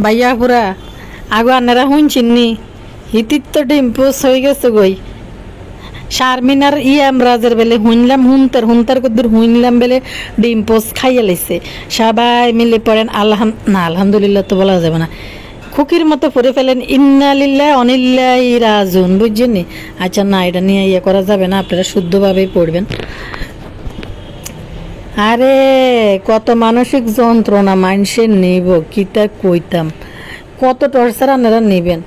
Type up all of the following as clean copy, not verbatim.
ভাইয়া পুরা আগো আনারা শুনছিনি হিতির তো ডিম্পোস হয়ে গেছে গই শারমিনার রাজের বেলে হুনতার কদ্দুর হুনলাম বেলে ডিম্পোস খাইয়া লাইছে সবাই মিলে পড়েন আলহামদুলিল্লাহ তো বলা যাবে না খুকির মতো পড়ে ফেলেন ইন্নালিল্লাহ অনিল্লাহি রাজুন বুঝছেন নি। আচ্ছা না এটা নিয়ে ইয়ে করা যাবে না, আপনারা শুদ্ধভাবেই পড়বেন। আরে কত মানসিক যন্ত্রণা মানুষের নিব কিতা কইতাম, কত টর্চার আপনারা নেবেন।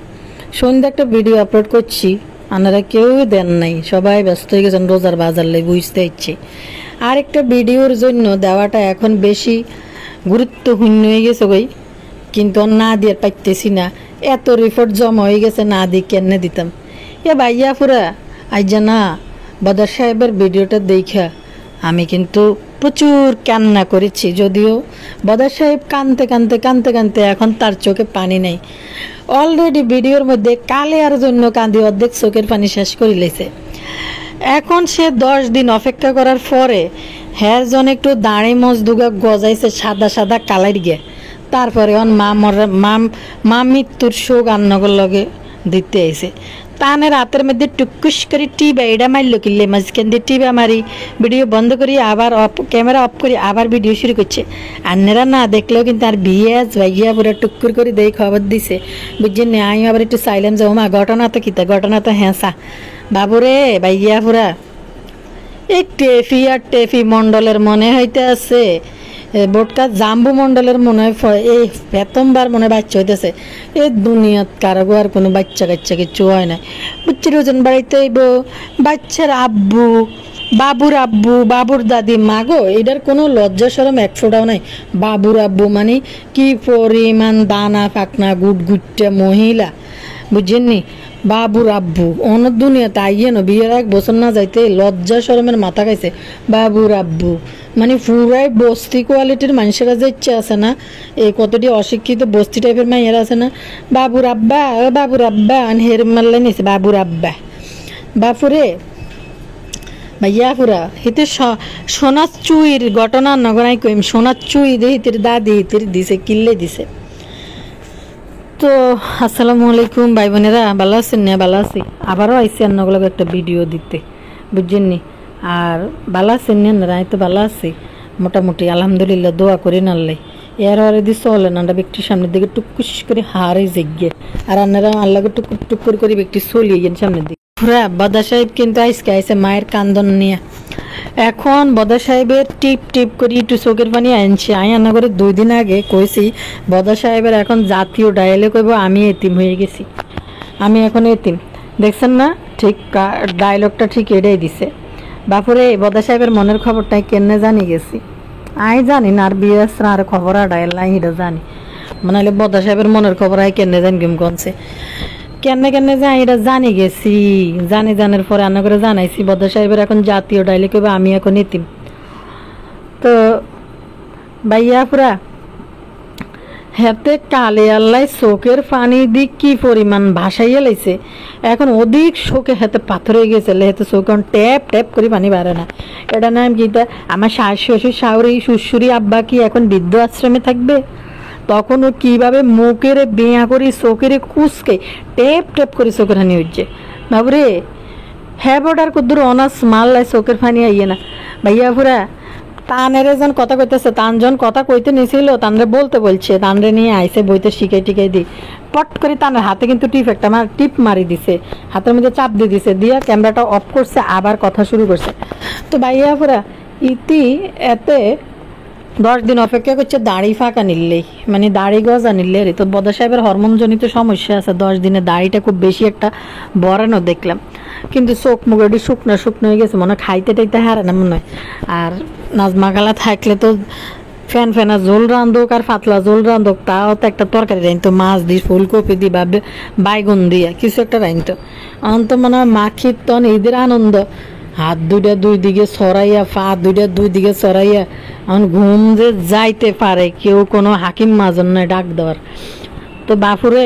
সন্ধ্যা একটা ভিডিও আপলোড করছি, আপনারা কেউ দেন নাই, সবাই ব্যস্ত হয়ে গেছেন রোজার বাজার লাই বুঝতে ইচ্ছে। আর একটা ভিডিওর জন্য দেওয়াটা এখন বেশি গুরুত্বপূর্ণ হয়ে গেছে গই, কিন্তু না দিয়ে পাইতেছি না, এত রিপোর্ট জমা হয়ে গেছে, না দিয়ে কেন দিতাম। ভাইয়া ফুরা আইজা না বদর সাহেবের ভিডিওটা দেখা আমি কিন্তু প্রচুর কান্না করেছি, যদিও বদর সাহেব কানতে কানতে কানতে কানতে এখন তার চোখে পানি নেই। অলরেডি ভিডিওর মধ্যে কালে আর জন্য কান্দি অর্ধেক চোখের পানি শেষ করে লেছে। এখন সে 10 দিন অপেক্ষা করার পরে হ্যার জন একটু দাঁড়ি মজদুগা গজাইছে সাদা সাদা কালার গিয়ে, তারপরে মা মৃত্যুর শোক আন্নগর লগে দিতে আইছে। তানে রাতের মধ্যে টুকুস করে টিবা এটা মারল কিনলে মাঝখান দিয়ে টিবা মারি ভিডিও বন্ধ করি আবার ক্যামেরা অফ করি আবার ভিডিও শুরু করছে। আন্নেরা না দেখলেও কিন্তু আর বিয়াজ ভাইয়া পুরো টুকুর করে দেই খবর দিছে বুঝছেন না। আমি আবার একটু চাইলাম যে ওমা ঘটনা তো কিতা, ঘটনা তো হ্যাঁসা বাবুরে ভাইয়া পুরা এই টেফি মণ্ডলের মনে হইতে আছে বোটকা জাম্বু মণ্ডলের মনে হয় এই প্রথমবার মনে বাচ্চা হইতেছে। এই দুনিয়াত কারো আর কোনো বাচ্চা কাচ্চা কিচ্ছু হয় না বুঝছির ওজন বাড়িতে বাচ্চার আব্বু বাবুর দাদি মাগো এটার কোনো লজ্জা সরম এক ফোটাও নাই। বাবুর আব্বু মানে কি পরিমাণ দানা পাকনা গুটগুটটা মহিলা বুঝছেন নি। বাবুর আব্বু অন্য দুনিয়াতে আইয়ে না বিয়ের 1 বছর না যাইতে লজ্জা শরমের মাথা খাইছে। বাবুর আব্বু মানে পুরাই বস্তি কোয়ালিটির মানুষেরা যে ইচ্ছা আছে না, এই কতটি অশিক্ষিত বস্তি টাইপের মাইয়েরা আছে না, বাবুর আব্বা হের মারলে নিছে বাবুর আব্বা বাপুরে ভাইয়া পুরা হিতে সোনার চুইর ঘটনা নগরাই কইম। সোনার চুই দে হিতের দাদি হিতের দিছে কিল্লে দিছে। তো আসসালামু আলাইকুম ভাই বোনেরা, ভালো আছেন না? ভালো আছি, আবারও আইসি অন্যগুলোকে একটা ভিডিও দিতে বুঝছেন নি। আর ভালো আছেন না? আমি তো ভালো আছি মোটামুটি আলহামদুলিল্লাহ, দোয়া করি নাল্লাই এর হরে দিয়ে চলেন আমরা ব্যক্তির সামনের দিকে টুকুস করে হারে জেগে, আর আপনারা আল্লাহকে টুকুর টুকুর করে ব্যক্তি চলিয়ে গেন সামনের দিকে। পুরা বদা সাহেব কিন্তু আজকে আইসে মায়ের কান্দন নিয়ে। এখন বদা সাহেবের টিপ টিপ করে একটু চোখের পানি আনছে। আমি রান্না করে 2 দিন আগে কইছি বদা সাহেবের এখন জাতীয় ডায়ালে কইব আমি এতিম হয়ে গেছি, আমি এখন এতিম। দেখছেন না, ঠিক ডায়লগটা ঠিক এটাই দিছে। বাপুরে বদা সাহেবের মনের খবরটাই কেনে জানি গেছি, আমি জানি না আর বিএস আর খবর আর ডায়াল নাই এটা জানি, মানে হলে বদা সাহেবের মনের খবর আই কেনে জানি গেম কনছে কেনে যে এটা জানি গেছি। জানার পরে রান্না করে জানাইছি বদা সাহেবের এখন জাতীয় ডাইলে কইবে আমি এখন এতিম। তো ভাইয়া পুরা হাতে কালে আল্লাহ চোখের পানি দিক কি পরিমাণ ভাসাইয়া লাইছে, এখন অধিক শোকে হাতে পাথর হয়ে গেছে, হাতে চোখ ট্যাপ ট্যাপ করে পানি বাড়ে না। এটা নাম কি আমার শাশুড়ি শ্বশুরি আব্বা কি এখন বৃদ্ধ আশ্রমে থাকবে? তখন ও কীভাবে মুখের বেঁয়া করে চোখের কুচকে টেপ টেপ করে চোখের হানি হচ্ছে বাবুরে। হ্যাঁ বোর্ডার কুদ্দুর অনার্স মাল্লায় চোখের ফানি আইয়ে না ভাইয়া পুরা। তানেরে যখন কথা কইতেছে, তান যখন কথা কইতে নিয়েছিল তানরে বলতে বলছে, তানরে নিয়ে আইসে বইতে শিখাই টিকাই দিই পট করে তানের হাতে কিন্তু টিপ মারি দিছে, হাতের মধ্যে চাপ দিয়ে দিছে, দিয়ে ক্যামেরাটা অফ করছে আবার কথা শুরু করছে। তো ভাইয়া পুরা ইতি এতে 10 দিন অপেক্ষা করছে দাড়ি ফাঁকা নিলেই, মানে দাড়ি গজা নিলে। তো বদা সাহেবের হরমোনজনিত সমস্যা আছে, 10 দিনে দাড়িটা খুব বেশি একটা বড়ানো দেখলাম, কিন্তু চোখ মুখ এটি শুকনো হয়ে গেছে, মনে হয় খাইতে টাইতে হারে না মনে হয়। আর নাজমা খালা থাকলে তো ফেনা ঝোল রান্ধুক আর পাতলা ঝোল রান্ধুক, তাও তো একটা তরকারি রাইনতো, মাছ দি ফুলকপি দি বা বাইগুন দিয়া কিছু একটা রাইনতো। অন্ত মনে হয় মাখির তন ঈদের আনন্দ, হাত 2টা 2 দিকে ছড়াইয়া, পা 2টা 2 দিকে ছড়াইয়া, এখন ঘুম যে যাইতে পারে কেউ কোনো হাকিম মাজন নয় ডাক দেওয়ার। তো বাপুরে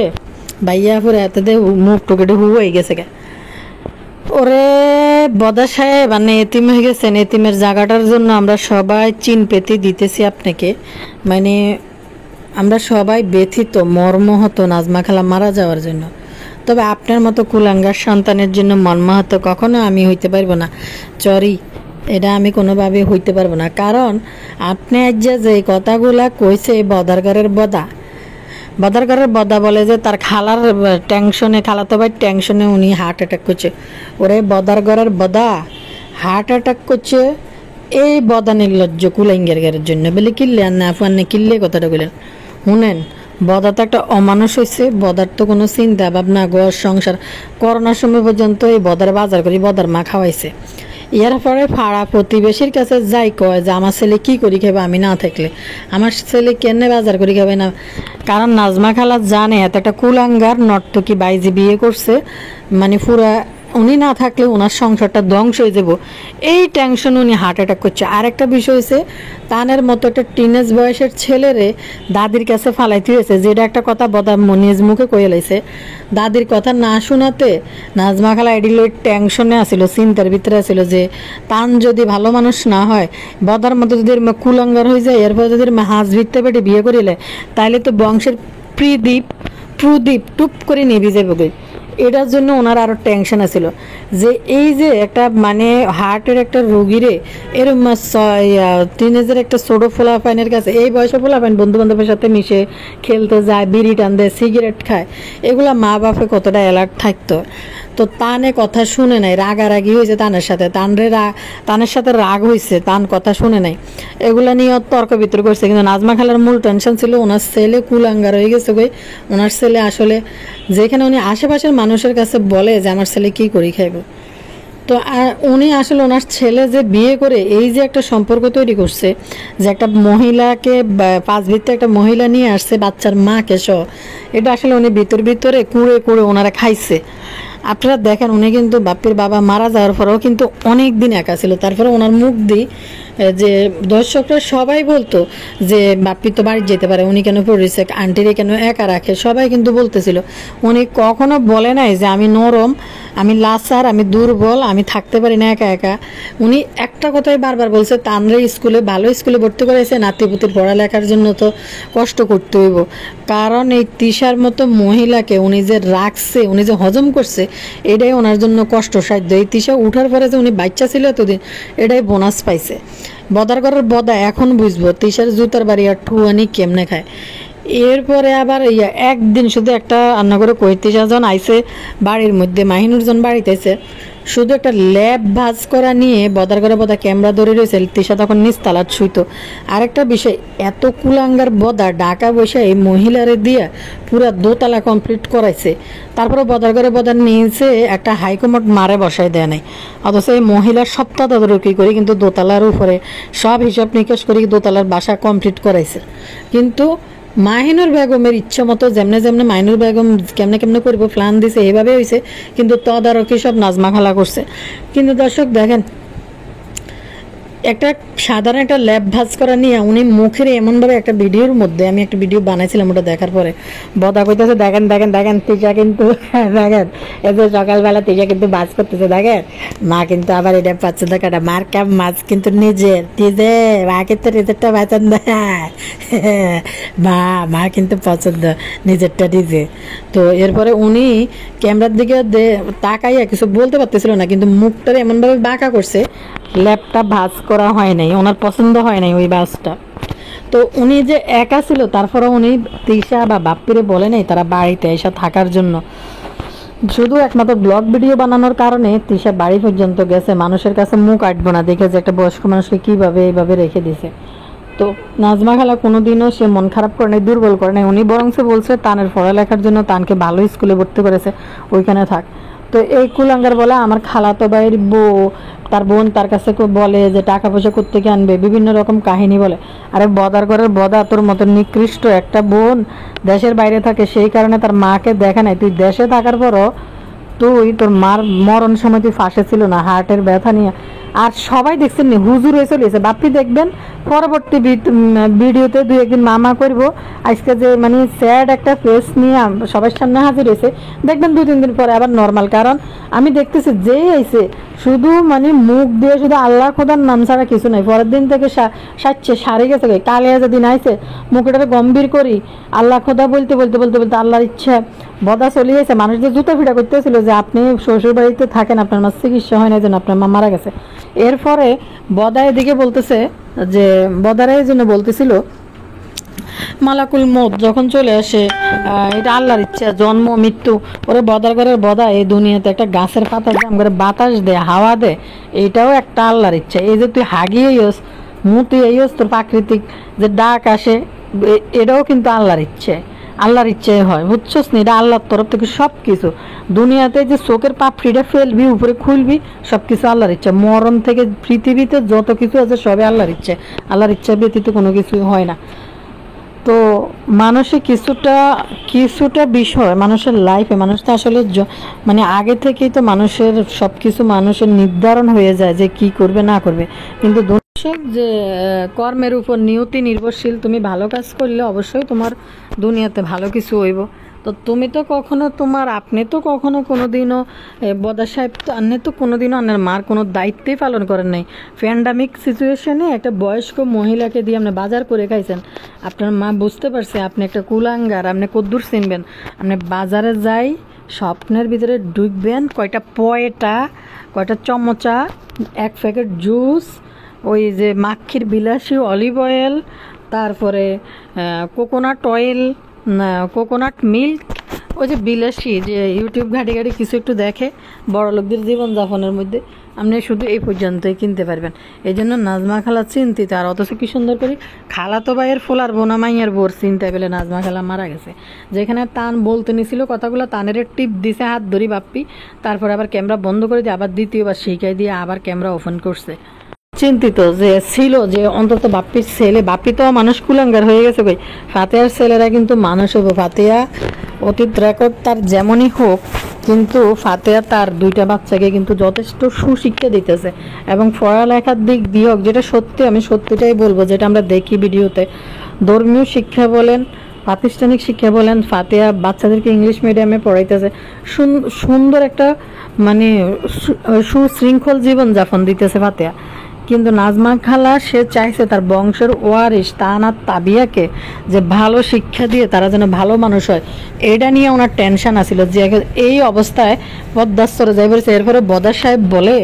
ভাইয়া ফুরে এত দে মুখ টুকেটে হয়ে গেছে গে। ওরে বদা সাহেব মানে এতিম হয়ে গেছেন, এতিমের জায়গাটার জন্য আমরা সবাই চিন পেতে দিতেছি আপনাকে, মানে আমরা সবাই ব্যথিত, মর্মাহত নাজমা খালা মারা যাওয়ার জন্য। তবে আপনার মতো কুলাঙ্গার সন্তানের জন্য মর্মাহত কখনো আমি হইতে পারবো না। চরি, এটা আমি কোনোভাবে হইতে পারবো না। কারণ আপনি আজ যে কথাগুলা কইছে বদারগারের বদা বলে যে তার খালার টেনশনে, খালাতো ভাই টেনশনে উনি হার্ট অ্যাটাক করছে। ওরে বদারগরের বদা হার্ট অ্যাটাক করছে এই বদা নির্লজ্জ কুলাঙ্গের জন্য বলে কিনলে আর না আফান কিনলে কথাটা বললেন। শুনেন, বদা তো একটা অমানুষ হয়েছে। বদার তো কোনো চিন্তা ভাবনা, ঘর সংসার, করোনার সময় পর্যন্ত এই বদার বাজার করে বদার মা খাওয়াইছে। এর পরে পাড়া প্রতিবেশীর কাছে যাই কয় যে আমার ছেলে কি করি খাবে আমি না থাকলে, আমার ছেলে কেনে বাজার করি খাবে না। কারণ নাজমা খালা জানে এত একটা কুলাঙ্গার নর্তকী বাইজি বিয়ে করছে, মানে পুরা উনি না থাকলে ওনার সংসারটা ধ্বংস হয়ে যাব, এই টেনশন উনি হার্ট অ্যাটাক করছে। আর একটা বিষয় হয়েছে, তানের মতো একটা টিনেজ বয়সের ছেলেরে দাদির কাছে ফালাইতে হয়েছে, যেটা একটা কথা বদা নিজ মুখে কয়ে লাইছে। দাদির কথা না শোনাতে নাজমা খালা এডিল ওই টেনশনে আসিল, চিন্তার ভিতরে আসিল যে তান যদি ভালো মানুষ না হয়, বদার মতো যদি কুলাঙ্গার হয়ে যায়, এরপর যদি হাঁস ভিত্তে পেটে বিয়ে করিলে, তাইলে তো বংশের প্রদীপ টুপ করে নিভে যাবে। এটার জন্য ওনার আরও টেনশন আছিল যে এই যে একটা মানে হার্টের একটা রোগীরে এরকম টিনেজের একটা ছোট ফোলাফাইনের কাছে, এই বয়সে ফোলাফাইন বন্ধু বান্ধবের সাথে মিশে খেলতে যায়, বিড়ি টান দেয়, সিগারেট খায়, এগুলা মা বাপে কতটা অ্যালার্ট থাকতো। তো তানে কথা শুনে নাই, রাগারাগি হয়েছে তানের সাথে, তানের সাথে রাগ হয়েছে, তান কথা শুনে নাই, এগুলা নিয়ে তর্ক বিতর্ক করছে। কিন্তু নাজমা খালার মূল টেনশন ছিল ওনার ছেলে কুলাঙ্গার হয়ে গেছে। ওনার ছেলে আসলে যেখানে উনি আশেপাশের মানুষের কাছে বলে যে আমার ছেলে কি করি খাইব, তো উনি আসলে ওনার ছেলে যে বিয়ে করে এই যে একটা সম্পর্ক তৈরি করছে, যে একটা মহিলাকে পাঁচ ভিত্তি একটা মহিলা নিয়ে আসছে বাচ্চার মাকে সহ, এটা আসলে উনি ভিতরে কুড়ে ওনারা খাইছে। আপনারা দেখেন, উনি কিন্তু বাপ্পির বাবা মারা যাওয়ার পরেও কিন্তু অনেক দিন একা ছিল। তারপরে ওনার মুখ দিয়ে যে দর্শকরা সবাই বলতো যে বাপ্পি তো বাড়ি যেতে পারে, উনি কেন পড়েছে, আন্টিরে কেন একা রাখে, সবাই কিন্তু বলতেছিল। উনি কখনো বলে নাই যে আমি নরম, আমি লাচার, আমি দুর্বল, আমি থাকতে পারি না একা একা। উনি একটা কথাই বারবার বলছে, তানরে স্কুলে ভালো স্কুলে ভর্তি করেছে, নাতিপুতির পড়ালেখার জন্য তো কষ্ট করতে হইব। কারণ এই তিশার মতো মহিলাকে উনি যে রাখছে, উনি যে হজম করছে, এটাই ওনার জন্য কষ্টসাধ্য। এই তিশা উঠার পরে যে উনি বাচ্চা ছিল এতদিন, এটাই বোনাস পাইছে। বদার করার বদা এখন বুঝবো তিশার জুতার বাড়ি আর ঠুয়ানি কেমনে খায়। এরপরে আবার একদিন শুধু একটা রান্না করে কই, তিশা জন আইসে বাড়ির মধ্যে, মাহিনুর জন বাড়িতে আইসে, শুধু একটা ল্যাব ভাজ করা নিয়ে বদার করে বদা ক্যামেরা ধরে রয়েছে। তিশা তখন নিচতলার শুইতো। আরেকটা বিষয়, এত কুলাঙ্গার বদা ঢাকা বসে এই মহিলারে দিয়া পুরা দোতলা কমপ্লিট করাইছে, তারপরে বদার করে বদার নিয়েছে একটা হাইকমোড মারে বসাই দেয় নাই। অথচ এই মহিলার সপ্তাহ তদারকি করে কিন্তু দোতলার উপরে সব হিসাব নিকাশ করে দোতলার বাসা কমপ্লিট করাইছে। কিন্তু মাহিনুর বেগমের ইচ্ছা মতো যেমনে মাহিনুর বেগম কেমনে করব প্ল্যান দিছে, এইভাবে হয়েছে। কিন্তু তদারকি সব নাজমা খালা করছে। কিন্তু দর্শক দেখেন, একটা সাধারণ একটা ল্যাব ভাজ করা নিয়ে উনি মুখের এমনভাবে একটা ভিডিওর মধ্যে, আমি একটা ভিডিও বানাইছিলাম, ওটা দেখার পরে বদা কইতেছে দেখেন তিশা কিন্তু দেখেন এই যে সকালবেলা তিশা কিন্তু বাজ করতেছে, দেখেন মা কিন্তু আবার এটা পাচ্ছে, দেখাটা মার কাপ মাছ কিন্তু নিজের মা কিন্তু নিজেরটা পছন্দ, মা কিন্তু পছন্দ নিজেরটা নিজে। তো এরপরে উনি ক্যামেরার দিকে তাকাইয়া কিছু বলতে পারতেছিল না, কিন্তু মুখটারে এমনভাবে বাঁকা করছে, ল্যাপটা ভাজ করা হয় নাই, ওনার পছন্দ হয় নাই ওই বাসটা। তো উনি যে একা ছিল, তারপরে উনি তিশা বা বাপ্পিরে বলে নাই তারা বাড়িতে এসে থাকার জন্য। শুধু একমাত্র ব্লগ ভিডিও বানানোর কারণে তিশা বাড়ি পর্যন্ত গেছে, মানুষের কাছে মুখ আটবো না দেখে যে একটা বয়স্ক মানুষকে কিভাবে এইভাবে রেখে দিছে। তো নাজমা খালা কোনোদিনও সে মন খারাপ করে নাই, দুর্বল করে নাই। উনি বরং সে বলছে তানের পড়ালেখার জন্য তানকে ভালো স্কুলে ভর্তি করেছে, ওইখানে থাক। তো এই কুলাঙ্গার বলে আমার খালাতো ভাইয়ের বউ, তার বোন তার কাছে বলে যে টাকা পয়সা কোত্থেকে আনবে, বিভিন্ন রকম কাহিনী বলে। আরে বদার ঘরের বদা, তোর মতো নিকৃষ্ট একটা বোন দেশের বাইরে থাকে, সেই কারণে তার মাকে দেখে নাই। তুই দেশে থাকার পরও তোর মার মরণ সময় তুই ফাঁসে ছিল না হার্টের ব্যথা নিয়ে। আর সবাই দেখছেন নি হুজুর হয়ে চলেছে। বাপ্পি দেখবেন পরবর্তী ভিডিওতে দুই একদিন মামা করব, আজকে যে মানে স্যাড একটা ফেস নিয়ে সবার সামনে হাজির হয়েছে, দেখবেন 2-3 দিন পরে আবার নর্মাল। কারণ আমি দেখতেছি যেই আইছে শুধু মানে মুখ দিয়ে শুধু আল্লাহ খোদার নাম ছাড়া কিছু নাই। পরের দিন থেকে সাচ্ছে সারে গেছে, কালিয়া যেদিন আইছে মুখটাকে গম্ভীর করি আল্লাহ খোদা বলতে বলতে বলতে বলতে আল্লাহর ইচ্ছা বদা চলে গেছে। মানুষ যে জুতো ফিটা করতেছিল যে আপনি শ্বশুর বাড়িতে থাকেন, আপনার মা চিকিৎসা হয় না, যেন আপনার মা মারা গেছে। এরপরে বদা এদিকে বলতেছে যে বদারাই জন্য বলতেছিল মালাকুল মত যখন চলে আসে এটা আল্লাহর ইচ্ছা, জন্ম মৃত্যু। ওরে বদার ঘরের বদা এই দুনিয়াতে একটা গাছের পাতা জাম করে বাতাস দেয়, হাওয়া দেয়, এটাও একটা আল্লাহর ইচ্ছা। এই যে তুই হাগিয়ে ইয়স মুতি ইয়স, তোর প্রাকৃতিক যে ডাক আসে এটাও কিন্তু আল্লাহর ইচ্ছে, আল্লাহর ইচ্ছাই হয়, বুঝছস না? এটা আল্লাহর তরফ থেকে সব কিছু। দুনিয়াতে যে চোখের পাপড়িটা ফেলবি উপরে খুলবি সব কিছু আল্লাহর ইচ্ছা। মরণ থেকে পৃথিবীতে যত কিছু আছে সবই আল্লাহর ইচ্ছে, আল্লাহর ইচ্ছা ব্যতীত কোনো কিছুই হয় না। তো মানুষের কিছুটা বিষয় মানুষের লাইফে মানুষ তো আসলে মানে আগে থেকেই তো মানুষের সব কিছু মানুষের নির্ধারণ হয়ে যায় যে কি করবে না করবে। কিন্তু দর্শক যে কর্মের উপর নিয়তি নির্ভরশীল, তুমি ভালো কাজ করলে অবশ্যই তোমার দুনিয়াতে ভালো কিছু হইব। তো তুমি তো কখনো আপনি তো কখনো কোনোদিনও বদা সাহেব তো আপনি তো কোনোদিনও আপনার মার কোনো দায়িত্বই পালন করেন নাই। প্যান্ডামিক সিচুয়েশনে একটা বয়স্ক মহিলাকে দিয়ে আপনি বাজার করে খাইছেন। আপনার মা বুঝতে পারছে আপনি একটা কুলাঙ্গার, আপনি কদ্দুর চিনবেন। আপনি বাজারে যাই স্বপ্নের ভিতরে ঢুকবেন, কয়টা পয়টা, কয়টা চমচা, এক প্যাকেট জুস, ওই যে মাখির বিলাসী অলিভ অয়েল, তারপরে কোকোনাট অয়েল, কোকোনাট মিল্ক, ওই যে বিলাসী যে ইউটিউব ঘাটি ঘাটি কিছু একটু দেখে বড় লোকদের জীবনযাপনের মধ্যে, আপনি শুধু এই পর্যন্তই কিনতে পারবেন। এই জন্য নাজমা খালা চিন্তিত। আর অথচ কি সুন্দর করে খালা তো ভাইয়ের ফোলার বোনা মাইয়ার বোর চিন্তা পেলে নাজমা খালা মারা গেছে। যেখানে তান বলতে নিছিল কথাগুলো, তানের টিপ দিছে হাত ধরি বাপ্পি, তারপরে আবার ক্যামেরা বন্ধ করে দিয়ে আবার দ্বিতীয়বার শিখাই দিয়ে আবার ক্যামেরা ওপেন করছে। চিন্তিত যে ছিল যে অন্তত বাপ্পির ছেলে, বাপ্পি তো মানুষ কুলাঙ্গার হয়ে গেছে কই, ফাতেহার ছেলেরা কিন্তু মানুষ হবো। ফাতেহা অতীত রেকর্ড তার যেমনই হোক, কিন্তু ফাতেহা তার দুইটা বাচ্চাকে কিন্তু যথেষ্ট সুশিক্ষা দিতেছে এবং পড়ালেখার দিক দিয়ে হোক, যেটা সত্যি, আমি সত্যিটাই বলবো, যেটা আমরা দেখি ভিডিওতে, ধর্মীয় শিক্ষা বলেন, প্রাতিষ্ঠানিক শিক্ষা বলেন, ফাতেহা বাচ্চাদেরকে ইংলিশ মিডিয়ামে পড়াইতেছে, সুন্দর একটা মানে সুশৃঙ্খল জীবনযাপন দিতেছে ফাতেহা। কিন্তু নাজমা খালা সে চাইছে তার বংশের ওয়ারিশ তানাত তাবিয়াকে যে ভালো শিক্ষা দিয়ে তারা যেন ভালো মানুষ হয়, এটা নিয়ে ওনার টেনশন আছিল যে এই অবস্থায় পদ্মাস্তরে যাই বলেছে। এরপরে বদা সাহেব বলে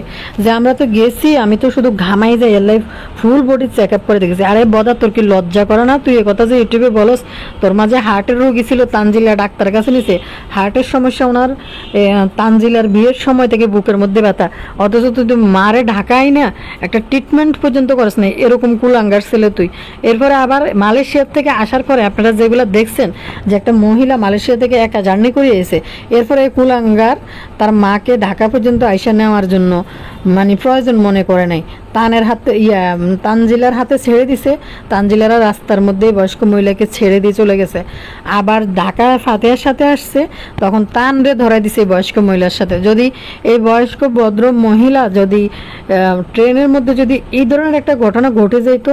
যে আমরা তো গেছি, আমি তো শুধু ঘামাই যাই, এর life full body check up করে দেখেছি। আরে বদা, তোর কি লজ্জা করে না? তুই একথা যে ইউটিউবে বলস তোর মাঝে হার্টের রোগী ছিল, তানজিলা ডাক্তারের কাছে নিছে, হার্টের সমস্যা ওনার, তানজিলার বিয়ের সময় থেকে বুকের মধ্যে ব্যথা, অথচ তুই মারে ঢাকাই না একটা ট্রিটমেন্ট পর্যন্ত করিস নাই, এরকম কুলাঙ্গার ছেলে তুই। এরপরে আবার মালয়েশিয়ার থেকে আসার পরে আপনারা যেগুলো দেখছেন যে একটা মহিলা মালয়েশিয়া থেকে একা জার্নি করে এসে, এরপরে এই কুলাঙ্গার তার মাকে ঢাকা পর্যন্ত আইসা নেওয়ার জন্য মানে প্রয়োজন মনে করে নাই, তানের হাতে তানজিলার হাতে ছেড়ে দিছে। তানজিলারা রাস্তার মধ্যে বয়স্ক মহিলাকে ছেড়ে দিয়ে চলে গেছে। আবার ঢাকা ফাতেহার সাথে আসছে, তখন তানরে ধরাই দিছে বয়স্ক মহিলার সাথে। যদি এই বয়স্ক ভদ্র মহিলা যদি ট্রেনের মধ্যে যদি এই ধরনের একটা ঘটনা ঘটে যেত,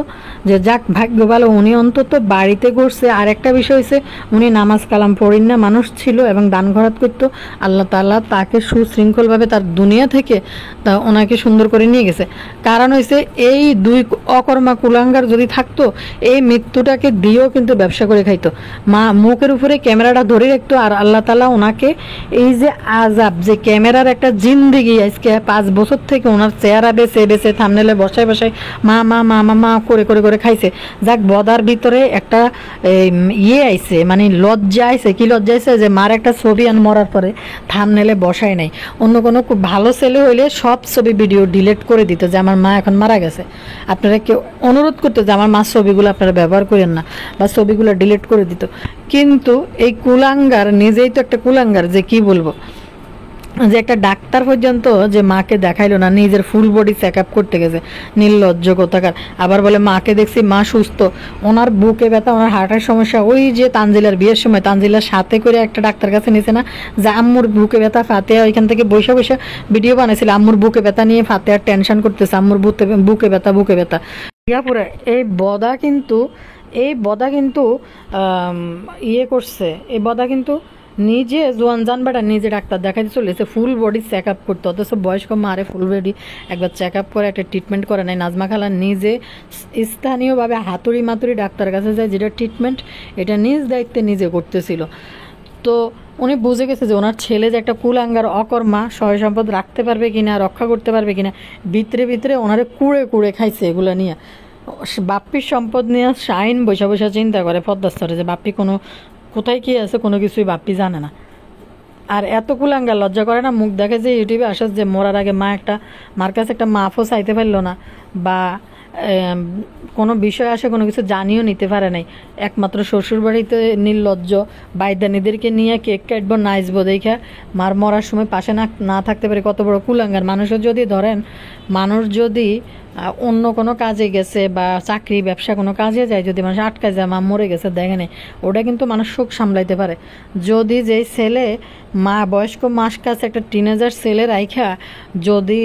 যে যাক ভাগ্য ভালো উনি অন্তত বাড়িতে ঘটছে। আর একটা বিষয় হয়েছে উনি নামাজ কালাম পড়েন না মানুষ ছিল এবং দান খয়রাত করতো, আল্লাহ তাআলা তাকে সুশৃঙ্খলভাবে তার দুনিয়া থেকে তা ওনাকে সুন্দর করে নিয়ে গেছে। কারণ হয়েছে এই দুই অকর্মা কুলাঙ্গার যদি থাকতো এই মৃত্যুটাকে দিয়েও কিন্তু ব্যবসা করে খাইতো। মা মুখের উপরে ক্যামেরাটা ধরে রাখতো, আর আল্লাহ তাআলা ওনাকে এই যে আজাব, যে ক্যামেরার একটা জিন্দিগি আজকে 5 বছর থেকে ওনার চেহারা বেছে বেছে থামনেলে বসায় বসায় মা মা মা মা মা করে করে করে খাইছে। যাক বদার ভিতরে একটা আইছে, মানে লজ্জা আইছে। কি লজ্জা আইছে? যে মার একটা ছবি আন মরার পরে থামনেলে বসায় নাই। অন্য কোনো খুব ভালো ছেলে হইলে সব ছবি ভিডিও ডিলিট করে দিত যে আমার মা এখন মারা গেছে। আপনারা কেউ অনুরোধ করতো যে আমার মার ছবিগুলো আপনারা ব্যবহার করেন না, বা ছবিগুলো ডিলিট করে দিত। কিন্তু এই কুলাঙ্গার নিজেই তো একটা কুলাঙ্গার, যে কি বলবো, যে একটা ডাক্তার পর্যন্ত যে মাকে দেখাইলো না, নিজের ফুল বডি চেক আপ করতে গেছে, নির্লজ্জ কোথাকার। আবার বলে মাকে দেখছি মা সুস্থ, ওনার বুকে ব্যথা, ওনার হার্টের সমস্যা। ওই যে তানজিলার বিয়ের সময় তানজিলার সাথে করে একটা ডাক্তার কাছে নিয়েছে না, যে আম্মুর বুকে ব্যথা, ফাতেহা ওইখান থেকে বসে বসে ভিডিও বানাইছিল, আম্মুর বুকে ব্যথা নিয়ে ফাতেহার টেনশন করতেছে, আম্মুর বুকে ব্যথা বুকে ব্যথা। পুরো এই বদা কিন্তু ইয়ে করছে, এই বদা কিন্তু নিজে জোয়ান জানবাটা নিজে ডাক্তার দেখাতে চলেছে, ফুল বডি চেক আপ করতে, অথচ বয়স্ক মারে ফুল বডি একবার চেক আপ করে একটা ট্রিটমেন্ট করে নাই। নাজমা খালা নিজে স্থানীয়ভাবে হাতুড়ি মাতুড়ি ডাক্তারের কাছে যায়, যেটা ট্রিটমেন্ট এটা নিজ দায়িত্বে নিজে করতেছিল। তো উনি বুঝে গেছে যে ওনার ছেলে যে একটা কুলাঙ্গার অকর্মা, সহায় সম্পদ রাখতে পারবে কিনা, রক্ষা করতে পারবে কিনা, ভিতরে ভিতরে ওনারে কুড়ে কুড়ে খাইছে এগুলো নিয়ে। বাপ্পির সম্পদ নিয়ে শাইন বসে বসে চিন্তা করে পদ্মাস্তরে যে বাপ্পি কোনো কোথায় কী আছে কোনো কিছুই বাপ্পি জানে না। আর এত কুলাঙ্গার লজ্জা করে না, মুখ দেখে যে ইউটিউবে আসে যে মরার আগে মার কাছে একটা মাফও চাইতে পারলো না, বা কোনো বিষয় আসে কোনো কিছু জানিও নিতে পারে নাই। একমাত্র শ্বশুরবাড়িতে নির্লজ্জ বাইদানিদেরকে নিয়ে কেক কাটবো নাচবো দেখে মার মরার সময় পাশে না থাকতে পারে কত বড় কুলাঙ্গার। মানুষের যদি ধরেন, মানুষ যদি অন্য কোনো কাজে গেছে বা চাকরি ব্যবসা কোনো কাজে যায়, যদি মানুষ আটকা যায় মা মরে গেছে দেখেন, ওটা কিন্তু মানুষ শোক সামলাইতে পারে। যদি যেই ছেলে বয়স্ক মাস কাছে একটা টিনেজার ছেলে রাইখা যদি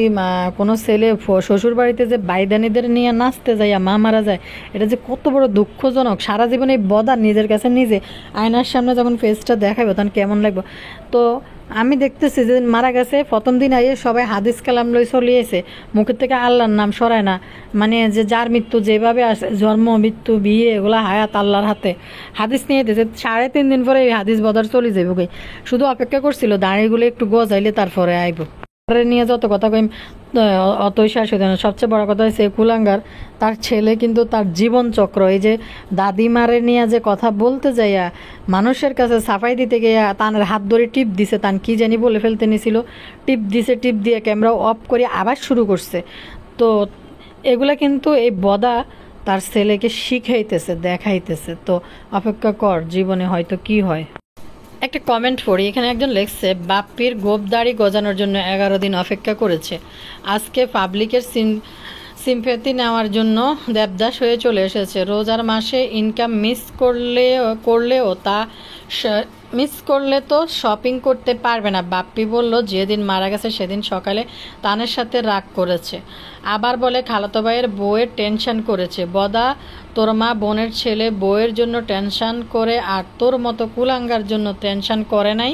কোনো ছেলে শ্বশুর বাড়িতে যে বাইদানিদের নিয়ে নাচতে যায় মা মারা যায়, এটা যে কত বড় দুঃখজনক। সারা জীবন এই বদা নিজের কাছে নিজে আয়নার সামনে যখন ফেসটা দেখাবে তখন কেমন লাগবে। তো আমি দেখতেছি যে মারা গেছে প্রথম দিন আইয়ে সবাই হাদিস কালাম লই চলিয়েছে, মুখের থেকে আল্লাহর নাম সরায় না। মানে যে যার মৃত্যু যেভাবে আসে, জন্ম মৃত্যু বিয়ে এগুলো হায়াত আল্লাহর হাতে, হাদিস নিয়ে দিয়েছে। 3.5 দিন পরে এই হাদিস বদর চলে যাবে, শুধু অপেক্ষা করছিল দাঁড়িয়েগুলো একটু গজাইলে তারপরে আইব। নিয়ে যত কথা কইম অতই শেষ হইতে না। সবচেয়ে বড় কথা হচ্ছে কুলাঙ্গার তার ছেলে কিন্তু তার জীবন চক্র, এই যে দাদিমারে নিয়ে যে কথা বলতে যাইয়া মানুষের কাছে সাফাই দিতে গিয়া তানের হাত ধরে টিপ দিছে, তান কি জানি বলে ফেলতে নিছিল, টিপ দিছে, টিপ দিয়ে ক্যামেরা অফ করে আবার শুরু করছে। তো এগুলা কিন্তু এই বদা তার ছেলেকে শিখাইতেছে, দেখাইতেছে। তো অপেক্ষা কর, জীবনে হয়তো কি হয়। একটা কমেন্ট পড়ি, এখানে একজন লিখছে বাপ্পির গোপদাড়ি গজানোর জন্য 11 দিন অপেক্ষা করেছে, আজকে পাবলিকের সিম্প্যাথি নেওয়ার জন্য দেবদাস হয়ে চলে এসেছে। রোজার মাসে ইনকাম মিস করলে তো শপিং করতে পারবে না। বাপ্পি বলল যেদিন মারা গেছে সেদিন সকালে তানের সাথে রাগ করেছে, আবার বলে খালাতো ভাইয়ের বউয়ের টেনশন করেছে। বদা, তোর মা বোনের ছেলে বউয়ের জন্য টেনশন করে আর তোর মতো কুলাঙ্গার জন্য টেনশন করে নাই।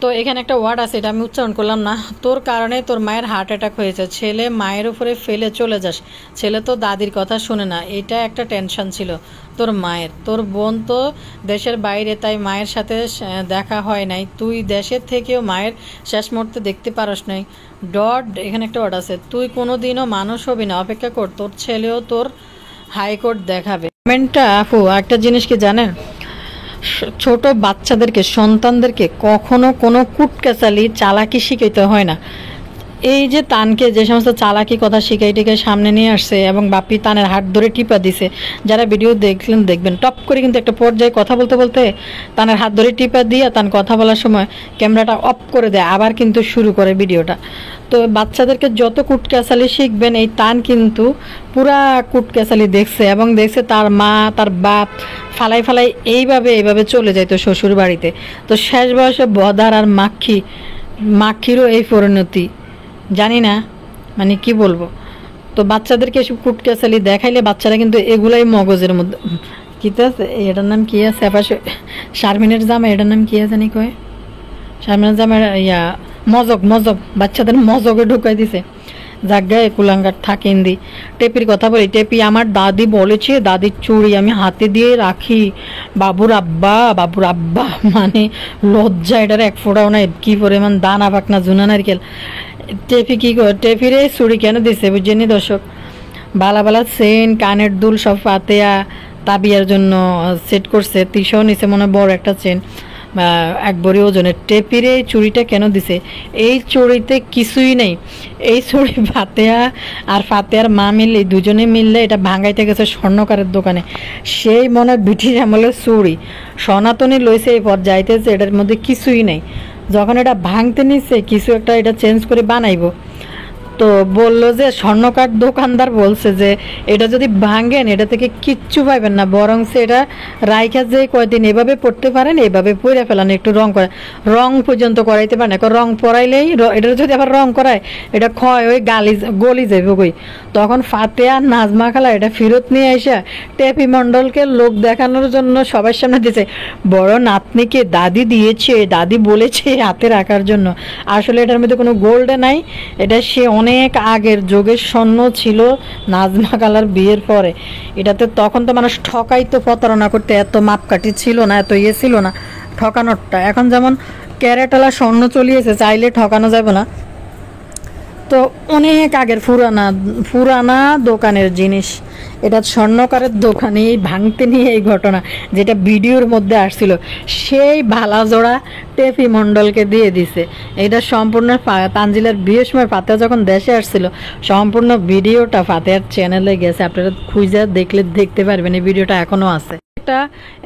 তো এখানে একটা ওয়ার্ড আছে, এটা আমি উচ্চারণ করলাম না। তোর কারণে তোর মায়ের হার্ট অ্যাটাক হয়েছে, ছেলে মায়ের উপরে ফেলে চলে যাস, ছেলে তো দাদির কথা শুনে না, এটা একটা টেনশন ছিল তোর মায়ের। তোর বোন তো দেশের বাইরে, তাই মায়ের সাথে দেখা হয় নাই, তুই দেশের থেকেও মায়ের শেষ মুহূর্তে দেখতে পারস নাই। এখানে একটা ওয়ার্ড আছে, তুই কোনোদিনও মানুষ হবি না, অপেক্ষা কর, তোর ছেলেও তোর হাইকোর্ট দেখাবে। কমেন্টটা আপু একটা জিনিস কি জানেন, ছোট বাচ্চাদেরকে, সন্তানদেরকে কখনো কোনো কুটকাচালি চালাকি শিখাইতে হয় না। এই যে তানকে যে সমস্ত চালাকি কথা শিখাই টিকে সামনে নিয়ে আসছে এবং বাপ্পি তানের হাত ধরে টিপা দিছে, যারা ভিডিও দেখলেন দেখবেন টপ করে কিন্তু একটা পর্যায়ে কথা বলতে বলতে তানের হাত ধরে টিপা দিয়ে তান কথা বলার সময় ক্যামেরাটা অফ করে দেয়, আবার কিন্তু শুরু করে ভিডিওটা। তো বাচ্চাদেরকে যত কুটকাচালি শিখবেন, এই তান কিন্তু পুরা কুটকাচালি দেখছে এবং দেখছে তার মা তার বাপ ফালাই ফালাই এইভাবে চলে যাইতো শ্বশুর বাড়িতে। তো শেষ বয়সে বদার আর মাখিরও এই পরিণতি, জানি না মানে কি বলবো। তো বাচ্চাদেরকে এসব কুটকাচালি দেখাইলে বাচ্চারা কিন্তু এগুলাই মগজের মধ্যে কিতা এটার নাম কি আছে, শারমিনের জামা, এটার নাম কি জানি কয়, শারমিনের জামা মজক বাচ্চাদের মজকে ঢুকাই দিছে। জায়গায় কুলাঙ্গার থাকেন দি। টেপির কথা বলি, টেপি আমার দাদি বলেছে দাদির চুড়ি আমি হাতে দিয়ে রাখি, বাবুর আব্বা মানে লজ্জা এটার এক ফোঁটাও নাই, কি পরিমাণ দানা পাকনা জুনা নারকেল। টেপি কি করে, টেপির এই চুড়ি কেন দিছে বুঝছেনি দর্শক, বালা চেন কানের দুল সব ফাতেয়া তাবিয়ার জন্য সেট করছে, তিশাও নিচে মনে বড় একটা চেন এক বড়ি ওজনের। টেপির এই চুড়িটা কেন দিছে, এই চুড়িতে কিছুই নেই, এই চুড়ি ফাতেয়ার মা মিললে দুজনে মিললে এটা ভাঙাইতে গেছে স্বর্ণকারের দোকানে, সেই মনে ব্রিটিশ আমলের চুড়ি সনাতনী লইছে, এই পর যাইতেছে এটার মধ্যে কিছুই নেই। যখন এটা ভাঙতে নিচ্ছে কিছু একটা এটা চেঞ্জ করে বানাইব, তো বলল যে স্বর্ণকার দোকানদার বলছে যে এটা যদি ভাঙেন এটা থেকে কিচ্ছু পাইবেন না, বরং এটা রাইখা যে কয়দিন এভাবে পড়তে পারেন, এভাবে পড়ে ফেলান, একটু রং করে রং পর্যন্ত করাইতে পারেন। এখন রং পরাইলেই এটা যদি আবার রং করায় এটা ক্ষয় ওই গলি যাবে কই। তখন ফাতেয়া নাজমা খালা এটা ফেরত নিয়ে এসে টেপি মণ্ডলকে লোক দেখানোর জন্য সবার সামনে দিয়েছে, বড় নাতনিকে দাদি দিয়েছে, দাদি বলেছে হাতে রাখার জন্য। আসলে এটার মধ্যে কোনো গোল্ডে নাই, এটা সে অনেক আগের যুগের স্বর্ণ ছিল নাজমা খালার বিয়ের পরে। এটাতে তখন তো মানুষ ঠকাইতো, প্রতারণা করতে এত মাপকাঠি ছিল না, এত ইয়ে ছিল না ঠকানোরটা। এখন যেমন ক্যারেটালা স্বর্ণ চলিয়েছে, চাইলে ঠকানো যাবে না। তো অনেক আগের পুরানা দোকানের জিনিস, এটা স্বর্ণকারের দোকানে ভাঙতে নিয়ে এই ঘটনা যেটা ভিডিওর মধ্যে আসছিল, সেই ভালাজোড়া টেপি মণ্ডলকে দিয়ে দিছে। এটা সম্পূর্ণ তানজিলার বিয়ের সময় ফাতেহা যখন দেশে আসছিল, সম্পূর্ণ ভিডিওটা ফাতেহার চ্যানেলে গেছে, আপনারা খুঁজে দেখলে দেখতে পারবেন, এই ভিডিওটা এখনো আছে। একটা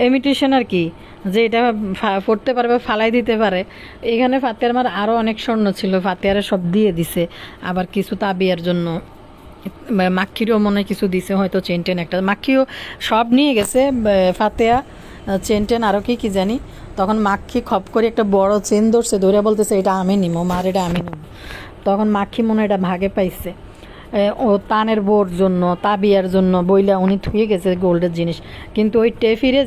ইমিটেশন আর কি, যে এটা পড়তে পারবে, ফালাই দিতে পারে। এখানে ফাতেহার মার আরও অনেক স্বর্ণ ছিল, ফাতেহারে সব দিয়ে দিছে। আবার কিছু তাবিয়ার জন্য মাক্ষিরও মনে কিছু দিছে, হয়তো চেন টেন একটা, মাক্ষিও সব নিয়ে গেছে ফাতেহা, চেন টেন আরও কি জানি। তখন মাক্ষি খপ করে একটা বড় চেন ধরছে, ধরে বলতেছে এটা আমি নিবো, মার এটা আমি নেব। তখন মাক্ষি মনে এটা ভাগে পাইছে, ও তানের বোর জন্য, তাবিয়ার জন্য বইলা উনি থুয়ে গেছে গোল্ডের জিনিস। কিন্তু ওই টেফিরে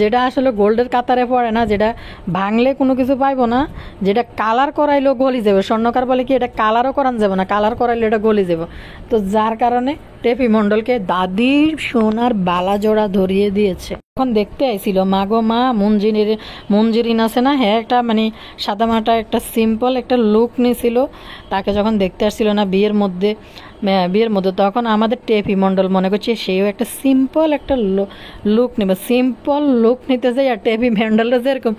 যেটা আসলে গোল্ডের কাতারে পড়ে না, যেটা ভাঙলে কোনো কিছু পাইবো না, যেটা কালার করাইলেও গলি যাবে। স্বর্ণকার বলে কি এটা কালারও করান যাবে না, কালার করাইলে এটা গলি যাবে। তো যার কারণে টেপি মণ্ডলকে দাদির সোনার বালা জোড়া ধরিয়ে দিয়েছে। তখন দেখতে আইছিল মাগো মা মঞ্জিরিন আছে না, হ্যাঁ একটা মানে সাদামাটা একটা সিম্পল একটা লুক নিয়েছিল তাকে যখন দেখতে আসছিল না বিয়ের মধ্যে, তখন আমাদের টেপি মণ্ডল মনে করছে সেও একটা সিম্পল একটা লুক নেবে। সিম্পল লুক নিতে যাই আর টেপি মণ্ডলটা যেরকম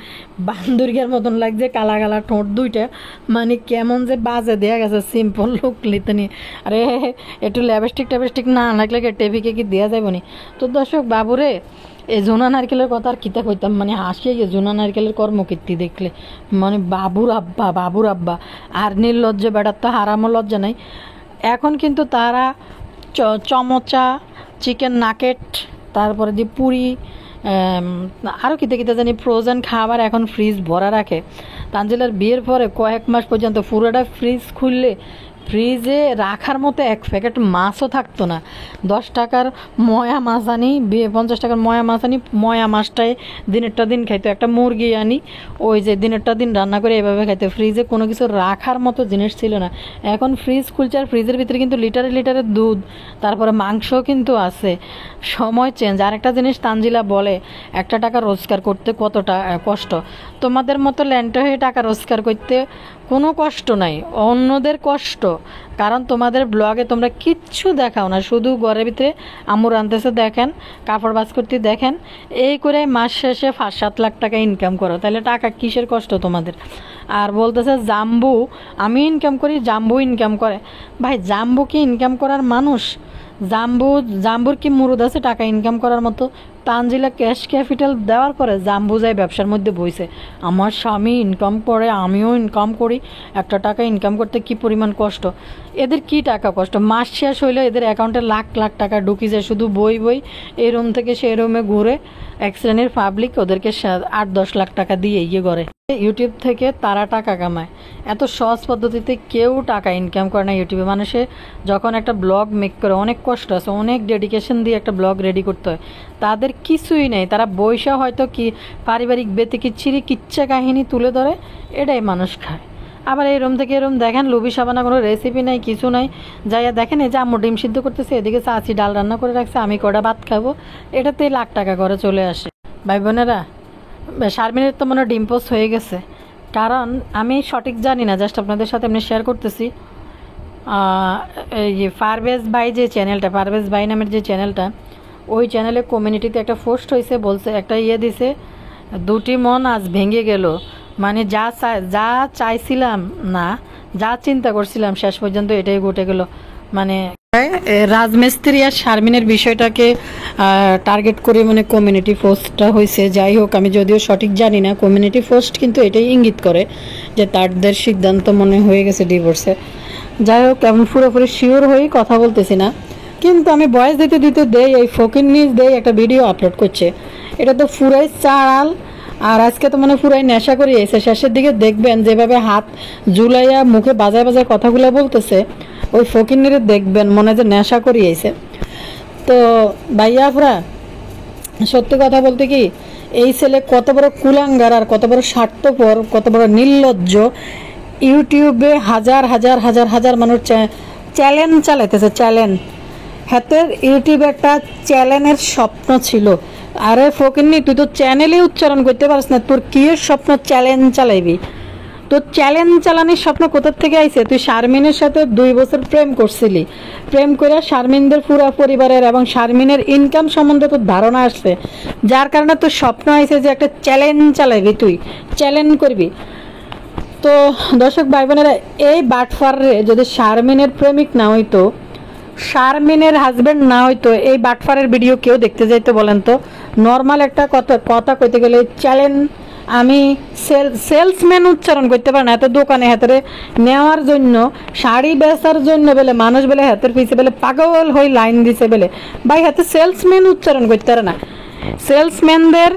বান্দুরিয়ার মতন লাগছে, কালা কালা ঠোঁট দুইটা, মানে কেমন যে বাজে দেওয়া গেছে সিম্পল লুক নিতে নিয়ে। আরে একটু ল্যাপস্টিক না লাগলে টেপিকে কি দেওয়া যাবে নি। তো দর্শক বাবুরে, এই জোনা নারকেলের কথা আর কিতা কইতাম, মানে হাসিয়ে গিয়ে জোনা নারকেলের কর্মকীর্তি দেখলে, মানে বাবুর আব্বা। আর নির্লজ্জ বেটার তো হারামও লজ্জা নাই। এখন কিন্তু তারা চমচা, চিকেন নাকেট, তারপরে দিয়ে পুরি, আরও কিতা জানি ফ্রোজেন খাবার এখন ফ্রিজ ভরা রাখে। তানজিলার বিয়ের পরে কয়েক মাস পর্যন্ত পুরোটা ফ্রিজ খুললে ফ্রিজে রাখার মতো এক প্যাকেট মাছও থাকতো না। 10 টাকার ময়া মাছ আনি, 50 টাকার ময়া মাছ আনি, ময়া মাছটাই দিনেরটা দিন খাইতো। একটা মুরগি আনি, ওই যে দিনেরটা দিন রান্না করে এভাবে খাইতো। ফ্রিজে কোনো কিছু রাখার মতো জিনিস ছিল না। এখন ফ্রিজ খুলছে আর ফ্রিজের ভিতরে কিন্তু লিটারে দুধ, তারপরে মাংস কিন্তু আছে। সময় চেঞ্জ। আর একটা জিনিস তানজিলা বলে, 1 টাকা রোজগার করতে কতটা কষ্ট, তোমাদের মতো ল্যান্টা হয়ে টাকা রোজগার করতে কোনো কষ্ট নাই, অন্যদের কষ্ট। কারণ তোমাদের ব্লগে তোমরা কিচ্ছু দেখাও না, শুধু ঘরের ভিতরে আম্মু আনতেছে দেখেন, কাপড় বাজ করতে দেখেন, এই করে মাস শেষে 5-7 লাখ টাকা ইনকাম করো। তাহলে টাকা কিসের কষ্ট তোমাদের? আর বলতেছে জাম্বু আমি ইনকাম করি, জাম্বু ইনকাম করে। ভাই জাম্বু কি ইনকাম করার মানুষ? জাম্বুর কি মুরুদ আছে টাকা ইনকাম করার মতো? তানজিলা ক্যাশ ক্যাপিটাল দেওয়ার পরে জাম্বু যায় ব্যবসার মধ্যে বইছে, আমার স্বামী ইনকাম করে, আমিও ইনকাম করি, 1 টাকা ইনকাম করতে কি পরিমাণ কষ্ট। এদের কি টাকা কষ্ট? মাস শেষ হইলে এদের অ্যাকাউন্টে লাখ লাখ টাকা ঢুকি যায়, শুধু বই এই রুম থেকে সেই রুমে ঘুরে। এক শ্রেণীর পাবলিক ওদেরকে 8-10 লাখ টাকা দিয়ে ইয়ে করে। ইউটিউব থেকে তারা টাকা কামায়। এত সহজ পদ্ধতিতে কেউ টাকা ইনকাম করে না ইউটিউবে। মানুষে যখন একটা ব্লগ মেক করে অনেক কষ্ট আছে, অনেক ডেডিকেশন দিয়ে একটা ব্লগ রেডি করতে হয়। তাদের কিছুই নেই, তারা বৈশা হয়তো কি পারিবারিক বেতিকিচ্ছিরি কিচ্ছা কাহিনী তুলে ধরে, এটাই মানুষ খায়। আবার এই রুম থেকে এরম দেখেন লুবি সাবানা, কোনো রেসিপি নাই, কিছু নাই, যাইয়া দেখেন এই যে আম্মু ডিম সিদ্ধ করতেছে, এদিকে চাচি ডাল রান্না করে রাখছে, আমি কটা ভাত খাবো, এটাতেই লাখ টাকা করে চলে আসে। ভাই বোনেরা, শারমিনের তো মনে ডিম পোস্ট হয়ে গেছে, কারণ আমি সঠিক জানি না, জাস্ট আপনাদের সাথে আমি শেয়ার করতেছি। এই পারভেজ ভাই যে চ্যানেলটা, পারভেজ ভাই নামের যে চ্যানেলটা, ওই চ্যানেলে কমিউনিটিতে একটা পোস্ট হয়েছে, বলছে একটা দিছে, 2টি মন আজ ভেঙে গেল। মানে যা চাইছিলাম না, যা চিন্তা করছিলাম শেষ পর্যন্ত এটাই ঘটে গেল। মানে রাজমিস্ত্রি আর শারমিনের বিষয়টাকে টার্গেট করে মানে কমিউনিটি পোস্টটা হয়েছে। যাই হোক, আমি যদিও সঠিক জানি না, কমিউনিটি পোস্ট কিন্তু এটাই ইঙ্গিত করে যে তাদের সিদ্ধান্ত মনে হয়ে গেছে ডিভোর্সে। যাই হোক, এমন পুরোপুরি শিওর হয়েই কথা বলতেছি না, কিন্তু আমি বয়স দিতে দিতে দেই এই ফকির নিউজ দেই একটা ভিডিও আপলোড করছে, এটা তো পুরাই চাড়াল। আর আজকে তো মানে পুরাই নেশা করে এসে শেষের দিকে দেখবেন যেভাবে হাত ঝুলাইয়া মুখে বাজায় বাজায় কথাগুলো বলতেছে, ওই ফকির দেখবেন মনে যে নেশা করিয়েছে। তো ভাইয়াপুরা, সত্যি কথা বলতে কি, এই ছেলে কত বড় কুলাঙ্গার আর কত বড় স্বার্থপর, কত বড় নির্লজ্জ। ইউটিউবে হাজার হাজার হাজার হাজার মানুষ চ্যালেঞ্জ চালাইতেছে, চ্যালেঞ্জ। হাতের ইউটিউবে একটা চ্যানেলের স্বপ্ন ছিল। আরে ফকিন্নি, তুই তো চ্যানেলে উচ্চারণ করতে পারিস না, তোর কি স্বপ্ন চ্যালেঞ্জ চালাইবি? তোর চ্যালেঞ্জ চালানোর স্বপ্ন কোথার থেকে আইছে? তুই শারমিনের সাথে 2 বছর প্রেম করছিলি, প্রেম করে শারমিনদের পুরো পরিবারের এবং শারমিনের ইনকাম সম্বন্ধে তোর ধারণা আসছে, যার কারণে তোর স্বপ্ন আইছে যে একটা চ্যালেঞ্জ চালাইবি, তুই চ্যালেঞ্জ করবি। তো দর্শক ভাই বোনেরা, এই বাটফারে যদি শারমিনের প্রেমিক না হইতো, শারমিনের হাজবেন্ড না হইতো, এই বাটফারের ভিডিও কেউ দেখতে যাইতো বলেন তো? নর্মাল একটা কথা কইতে গেলে চ্যালেঞ্জ, আমি সেলসম্যান উচ্চারণ করতে পারি না, এত দোকানে হাতের নেওয়ার জন্য, শাড়ি বেচার জন্য বলে মানুষ বলে হাতের পিছিয়ে বলে পাগল হয়ে লাইন দিছে বলে, ভাই হাতে সেলসম্যান উচ্চারণ করতে পারে না। সেলসম্যানদের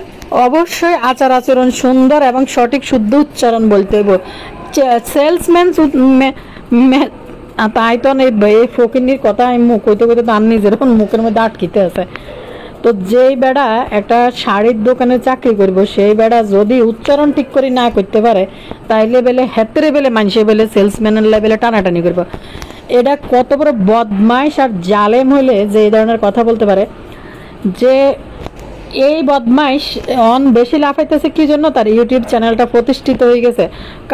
অবশ্যই আচার আচরণ সুন্দর এবং সঠিক শুদ্ধ উচ্চারণ বলতে হইব। সেলসম্যান তাই তো এই ফকিনির কথা আমি মুখ কইতে কইতে তো আমি নিজের মুখের মধ্যে আটকিতে আছে। তো যেই বেড়া একটা শাড়ির দোকানে চাকরি করবো, সেই বেড়া যদি উচ্চারণ ঠিক করে না করতে পারে, তাইলে বেলে হেতরে বেলে মানুষে বেলে সেলসম্যানের লেভেলে টানাটানি করবো। এটা কত বড় বদমাইশ আর জালেম হইলে যে এই ধরনের কথা বলতে পারে। যে এই বদমাইশ বেশি লাফাইতেছে কি জন্য? তার ইউটিউব চ্যানেলটা প্রতিষ্ঠিত হয়ে গেছে,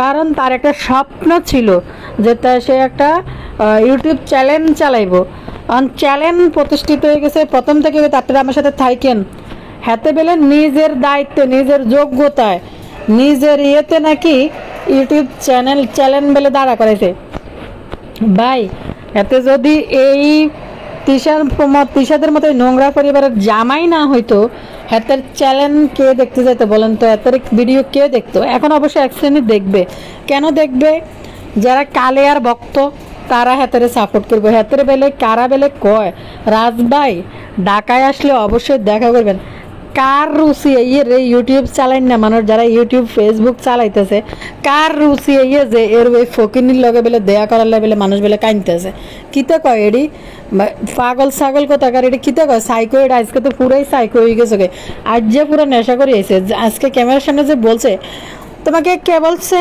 কারণ তার একটা স্বপ্ন ছিল যে সে একটা ইউটিউব চ্যানেল চালাইবো। চ্যালেঞ্জ প্রতিষ্ঠিত হয়ে গেছে প্রথম থেকে। আপনারা আমার সাথে থাকেন, হাতে বেলে নিজের দায়িত্বে, নিজের যোগ্যতায়, নিজের ইয়েতে নাকি ইউটিউব চ্যানেল বেলে দাঁড়া করেছে। ভাই এতে যদি এই তিশাদের মতো নোংরা পরিবারের জামাই না হইতো, হাতের চ্যানেল কে দেখতে যেত বলেন তো? হাতের ভিডিও কে দেখতো? এখন অবশ্য এক শ্রেণী দেখবে। কেন দেখবে? যারা কালে আর ভক্ত, তারা হাতের সাপোর্ট করবে। হাতের বেলে কারা বেলে কয়, রাজভাই ঢাকায় আসলে অবশ্যই দেখা করবেন। কার রুচি এই রে ইউটিউব চালাইন না মানুষ, যারা ইউটিউব ফেসবুক চালাইতেছে, কার রুচি এই যে এর ওই ফকিনির লগে বেলে দেয়া করার বেলে মানুষ বেলে কাঁদতেছে? কিতে কয় এডি পাগল ছাগল কোথাকার, এটি কিতে কয় সাইকো? এটা আজকে তো পুরাই সাইকো হয়ে গেছে। আজ যে পুরো নেশা করে এসে আজকে ক্যামেরার সামনে যে বলছে, তোমাকে কে বলছে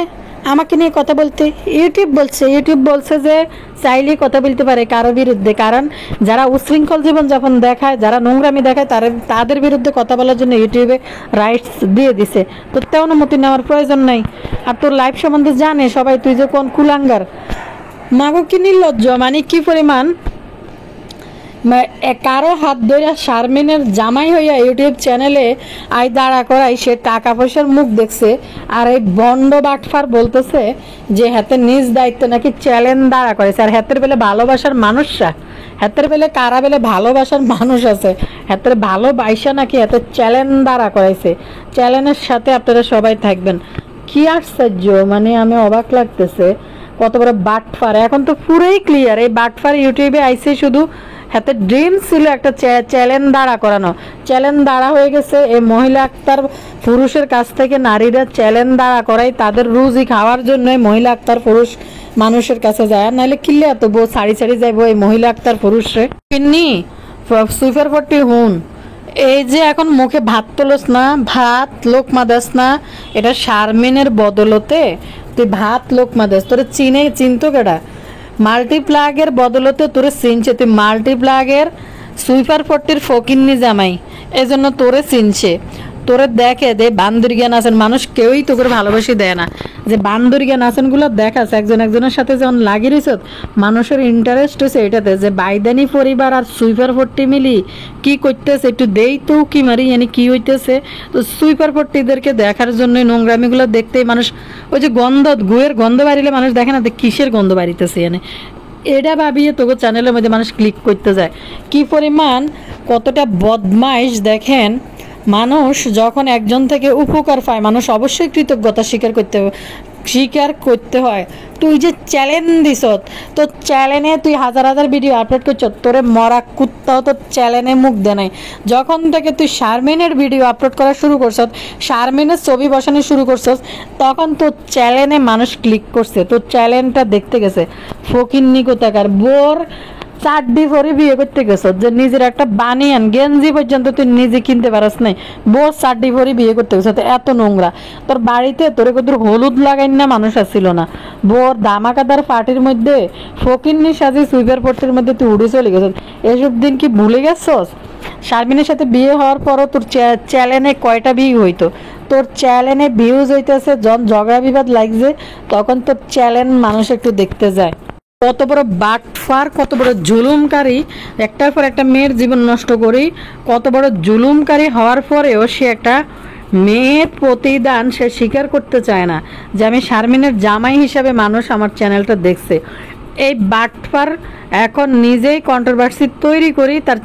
আমাকে নিয়ে কথা বলতে? ইউটিউব বলছে। ইউটিউব বলছে যে চাইলেই কথা বলতে পারে কারো বিরুদ্ধে, কারণ যারা উশৃঙ্খল জীবনযাপন দেখায়, যারা নোংরামি দেখায়, তাদের বিরুদ্ধে কথা বলার জন্য ইউটিউবে রাইটস দিয়ে দিছে। তো তেমন অনুমতি নেওয়ার প্রয়োজন নাই। আর তোর লাইফ সম্বন্ধে জানে সবাই, তুই যে কোন কুলাঙ্গার। মাগো কি নির্লজ্জ, মানে কি পরিমাণ কারো হাত ধরে শারমিনের জামাই হইয়া ইউটিউব চ্যানেলে আই দাঁড়া করাই, সে টাকা পয়সার মুখ দেখছে। আর এই বন্ড বাটফার বলতেছে যে হাতে নিজ দায়িত্ব নাকি চ্যালেঞ্জ দাঁড়া করেছে। আর হাতের বেলে ভালোবাসার মানুষরা, হাতের বেলে কারা বেলে ভালোবাসার মানুষ আছে, হাতের ভালোবাসা নাকি হাতের চ্যালেঞ্জ দাঁড়া করাইছে। চ্যালেঞ্জের সাথে আপনারা সবাই থাকবেন। কি আশ্চর্য, মানে আমি অবাক লাগতেছে কত বড় বাটফার। এখন তো পুরোই ক্লিয়ার, এই বাটফার ইউটিউবে আইসে শুধু হাতে ড্রিম ছিল একটা চ্যালেঞ্জ দাঁড়া করানো। চ্যালেঞ্জ দাঁড়া হয়ে গেছে। এই মহিলা আক্তার পুরুষের কাছ থেকে নারীরা চ্যালেঞ্জ দাঁড়া করাই তাদের রুজি খাওয়ার জন্য। মহিলা আক্তার পুরুষ মানুষের কাছে যায়, নাহলে কিনলে এত বউ সারি সারি যাইব এই মহিলা আক্তার পুরুষে কিন্নি সুইফার পট্টি হুন। এই যে এখন মুখে ভাত তোলস না, ভাত লোকমা দাস না, এটা শারমিনের বদলতে তুই ভাত লোকমা দাস। তোরে চিনতো কেডা? মাল্টিপ্লাগের বদলতে তোরে চিনছে। তুই মাল্টিপ্লাগের সুইপার পট্টির ফকিন্নি জামাই, এই জন্য তোরে চিনছে। তোরে দেখে দে বান্দর জ্ঞান আছেন, মানুষ কেউই তোকে ভালোবাসি দেয় না। যে বান্দর জ্ঞান আছেন গুলো দেখাস একজন একজনের সাথে যখন লাগি রয়েছ, মানুষের ইন্টারেস্ট হয়েছে এটাতে যে বাইদানি পরিবার আর সুইপার পট্টি মিলি কি করতেছে, একটু দেই তো কি মারি মানে কি হইতেছে। তো সুইপার পট্টিদেরকে দেখার জন্য নোংরামিগুলো দেখতেই মানুষ, ওই যে গন্ধ গুয়ের গন্ধ বাড়িলে মানুষ দেখে না কিসের গন্ধ বাড়িতেছে এনে। এটা ভাবিয়ে তোকে চ্যানেলের মধ্যে মানুষ ক্লিক করতে যায়। কি পরিমাণ কতটা বদমাইশ দেখেন। মানুষ যখন একজন থেকে উপকার পায় মানুষ অবশ্যই কৃতজ্ঞতা স্বীকার করতে হয়। তুই যে চ্যালেঞ্জ দিস, তো চ্যালেঞ্জে তুই হাজার হাজার ভিডিও আপলোড করছ, তোরে মরা কুত্তাও তোর চ্যালেঞ্জে মুখ দে নাই। যখন থেকে তুই শারমিনের ভিডিও আপলোড করা শুরু করছ, শারমিনের ছবি বসানো শুরু করছস, তখন তোর চ্যালেঞ্জে মানুষ ক্লিক করছে, তোর চ্যালেঞ্জটা দেখতে গেছে। ফকিন্নি কোথাকার বোর চারডি ভরে বিয়ে করতে গেছ, যে নিজের একটা বানিয়ান গেঞ্জি পর্যন্ত তুই নিজে কিনতে পারস নাই, বোর চারডি ভরে বিয়ে করতে গেছ। এত নোংরা তোর বাড়িতে, তোরে কত হলুদ লাগাই না মানুষ আসছিল না। বোর ধামাকাদার পার্টির মধ্যে ফকিন্নি সাজি সুইপার পট্টির মধ্যে তুই উড়ে চলে গেছ। এসব দিন কি ভুলে গেছস? শারমিনের সাথে বিয়ে হওয়ার পরও তোর চ্যানেলে কয়টা ভিউ হইতো? তোর চ্যানেলে ভিউজ হইতেছে, যখন ঝগড়া বিবাদ লাগছে তখন তোর চ্যানেল মানুষ একটু দেখতে যায়। কত বড় বাটফার, কত বড় জুলুমকারী, একটার পর একটা মেয়ের জীবন নষ্ট করি। কত বড় জুলুমকারী হওয়ার পরেও সে একটা মেয়ের প্রতিদান সে স্বীকার করতে চায় না, যে আমি শারমিনের জামাই হিসাবে মানুষ আমার চ্যানেলটা দেখছে। এই বাটফার এখন নিজেই কন্ট্রোভার্সি তৈরি করি তার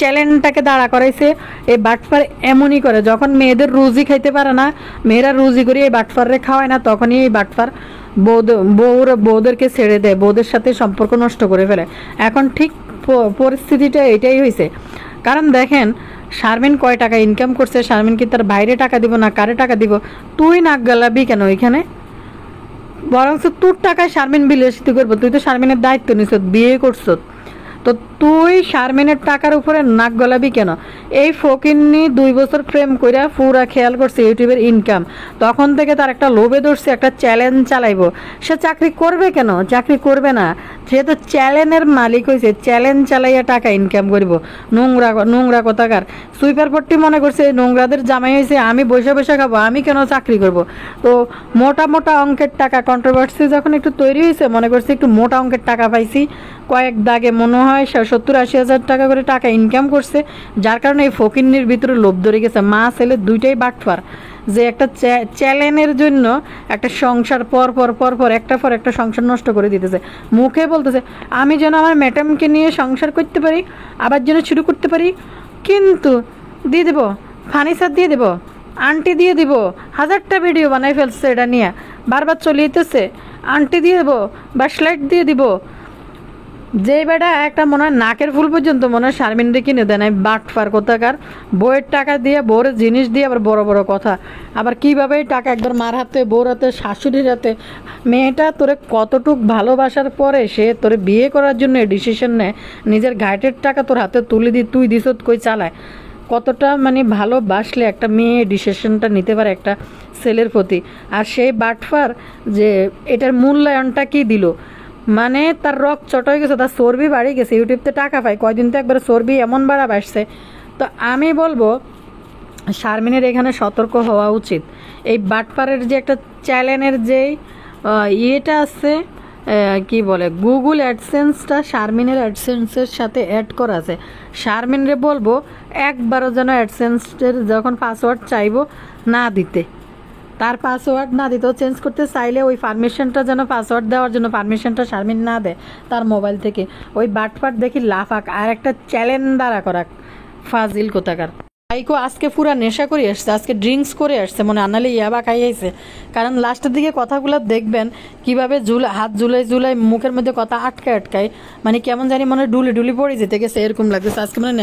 চ্যালেঞ্জটাকে দাঁড়া করাইছে। এই বাটফার এমনই করে, যখন মেয়েদের রুজি খাইতে পারে না, মেয়েরা রুজি করি এই বাটফাররে খাওয়ায় না, তখনই এই বাটফার বউদেরকে ছেড়ে দেয়, বউদের সাথে সম্পর্ক নষ্ট করে ফেলে। এখন ঠিক পরিস্থিতিটা এটাই হয়েছে। কারণ দেখেন শারমিন কয় টাকা ইনকাম করছে, শারমিন কি তার বাইরে টাকা দিব না কারে টাকা দিব? তুই নাক গালাবি কেন ওইখানে? বরং তোর টাকায় শারমিন বিলাসিতা করবো? তুই তো শারমিনের দায়িত্ব নিছ, বিয়ে করছ, তো তুই শারমিনের টাকার উপরে নাক গলাবি কেন? এই ফকিন্নি 2 বছর প্রেম কইরা পুরা খেয়াল করছে ইউটিউবের ইনকাম, তখন থেকে তার একটা লোভে ধরছে একটা চ্যালেঞ্জ চালাইবো। সে চাকরি করবে কেন? চাকরি করবে না, সে তো চ্যালেঞ্জের মালিক হয়েছে, চ্যালেঞ্জ চালাইয়া টাকা ইনকাম করবো। নোংরা নোংরা কথাকার সুইপার পট্টি মনে করছে নোংরাদের জামাই হয়েছে, আমি বসে বসে খাবো, আমি কেন চাকরি করব? তো মোটা মোটা অঙ্কের টাকা, কন্ট্রোভার্সি যখন একটু তৈরি হয়েছে মনে করছে একটু মোটা অঙ্কের টাকা পাইছি, কয়েক দাগে মনে হয় 70-80 হাজার টাকা করে টাকা ইনকাম করছে, যার কারণে এই ফকিন্নির ভিতরে লোভ ধরে গেছে। মা ছেলে দুইটাই বাটফার, যে একটা চ্যালেঞ্জের জন্য একটা সংসার পর একটা পর একটা সংসার নষ্ট করে দিতেছে। মুখে বলতেছে আমি যেন আমার ম্যাডামকে নিয়ে সংসার করতে পারি, আবার যেন শুরু করতে পারি, কিন্তু দিয়ে দেবো ফার্নিচার দিয়ে দেবো, আন্টি দিয়ে দিব, হাজারটা ভিডিও বানাই ফেলছে এটা নিয়ে, বারবার চলে যেতেছে, আন্টি দিয়ে দেবো, বাসলাইট দিয়ে দিব। যে বেটা একটা মনে হয় নাকের ফুল পর্যন্ত মনে হয় শারমিনরে কিনে দেয় নাই, বাটফার কোথাকার। বইয়ের টাকা দিয়ে, বউর জিনিস দিয়ে আবার বড় বড় কথা, আবার কীভাবে টাকা একবার মার হাতে, বউর হাতে, শাশুড়ির হাতে। মেয়েটা তোরে কতটুক ভালোবাসার পরে সে তোরে বিয়ে করার জন্য ডিসিশন নেয়, নিজের ঘাটের টাকা তোর হাতে তুলে তুই দিছত কই চালায়। কতটা মানে ভালোবাসলে একটা মেয়ে ডিসিশনটা নিতে পারে একটা ছেলের প্রতি। আর সেই বাটফার যে এটার মূল্যায়নটা কি দিল, মানে তার রক্ত চট হয়ে গেছে, তার চর্বি বাড়ি গেছে, ইউটিউবতে টাকা পায়, কয়দিন তো একবার চর্বি এমন বাড়া বাড়ছে। তো আমি বলবো শারমিনের এখানে সতর্ক হওয়া উচিত। এই বাটপারের যে একটা চ্যানেলের যেই ইয়েটা আছে, কি বলে, গুগল অ্যাডসেন্সটা শারমিনের অ্যাডসেন্সের সাথে অ্যাড করা আছে। শারমিনরে বলবো একবারও যেন অ্যাডসেন্সের যখন পাসওয়ার্ড চাইবো না দিতে, তার পাসওয়ার্ড না দিতেও চেঞ্জ করতে চাইলে ওই পারমিশনটা যেন, পাসওয়ার্ড দেওয়ার জন্য পারমিশনটা শারমিন না দেয় তার মোবাইল থেকে। ওই বাটপাট দেখি লাফাক আর একটা চ্যালেঞ্জ দাঁড়া করাক, ফাজিল কোথাকার। ভাইকো আজকে পুরা নেশা করে আসছে, আজকে ড্রিঙ্কস করে আসছে, মনে আনালে ইয়াবা খাইয়েছে। কারণ লাস্টের দিকে কথাগুলো দেখবেন কিভাবে হাত ঝুলাই মুখের মধ্যে কথা আটকায়, মানে কেমন জানি মনে ডুলি পড়ে যেতে গেছে, এরকম লাগতেছে আজকে মানে